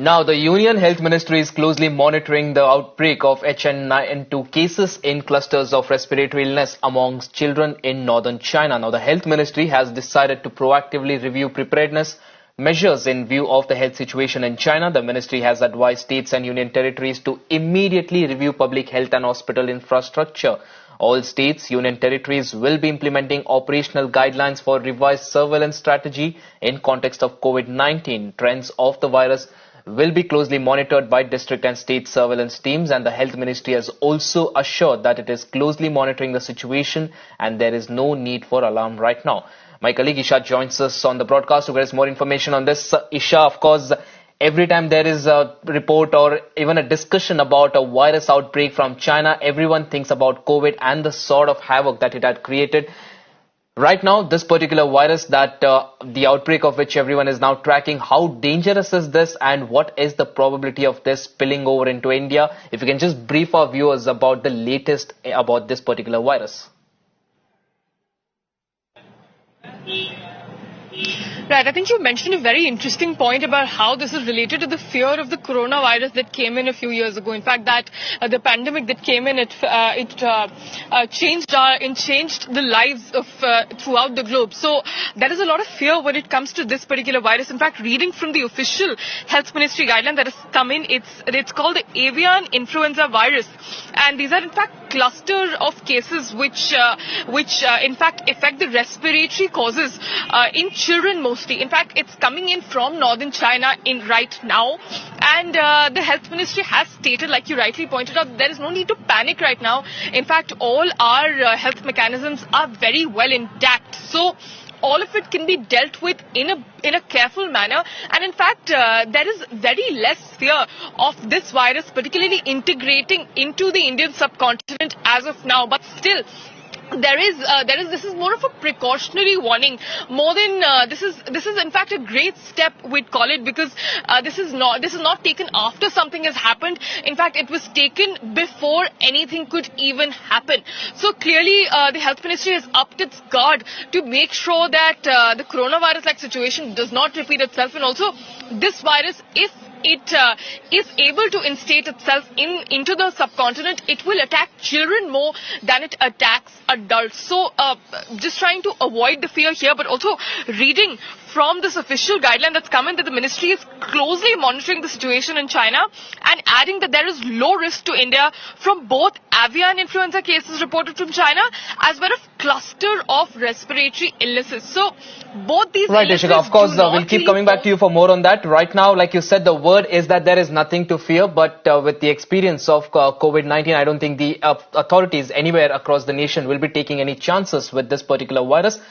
Now, the Union Health Ministry is closely monitoring the outbreak of H9N2 cases in clusters of respiratory illness amongst children in northern China. Now, the Health Ministry has decided to proactively review preparedness measures in view of the health situation in China. The ministry has advised states and union territories to immediately review public health and hospital infrastructure. All states, union territories will be implementing operational guidelines for revised surveillance strategy in context of COVID-19. Trends of the virus will be closely monitored by district and state surveillance teams, and the health ministry has also assured that it is closely monitoring the situation and there is no need for alarm right now. My colleague Isha joins us on the broadcast to get us more information on this. Isha, of course, every time there is a report or even a discussion about a virus outbreak from China, everyone thinks about COVID and the sort of havoc that it had created. Right now, this particular virus that the outbreak of which everyone is now tracking, how dangerous is this and what is the probability of this spilling over into India? If you can just brief our viewers about the latest about this particular virus. Right, I think you mentioned a very interesting point about how this is related to the fear of the coronavirus that came in a few years ago. In fact, that the pandemic that came in, it changed the lives of throughout the globe. So there is a lot of fear when it comes to this particular virus. In fact, reading from the official health ministry guideline that has come in, it's called the avian influenza virus, and these are in fact cluster of cases which in fact affect the respiratory causes in children mostly. In fact, it's coming in from northern China right now, and the health ministry has stated, like you rightly pointed out, there is no need to panic right now. In fact, all our health mechanisms are very well intact. So all of it can be dealt with in a careful manner, and in fact there is very less fear of this virus particularly integrating into the Indian subcontinent as of now. But still, this is more of a precautionary warning more than this is in fact a great step, we'd call it, because this is not taken after something has happened. In fact, it was taken before anything could even happen. So clearly the health ministry has upped its guard to make sure that the coronavirus like situation does not repeat itself, and also this virus, if it is able to instate itself into the subcontinent, it will attack children more than it attacks adults. So just trying to avoid the fear here, but also reading from this official guideline that's come in that the ministry is closely monitoring the situation in China, and adding that there is low risk to India from both avian influenza cases reported from China as well as cluster of respiratory illnesses. So both these right, Ishika, of course, we'll keep coming back to you for more on that. Right now, like you said, the word is that there is nothing to fear, but with the experience of COVID-19, I don't think the authorities anywhere across the nation will be taking any chances with this particular virus.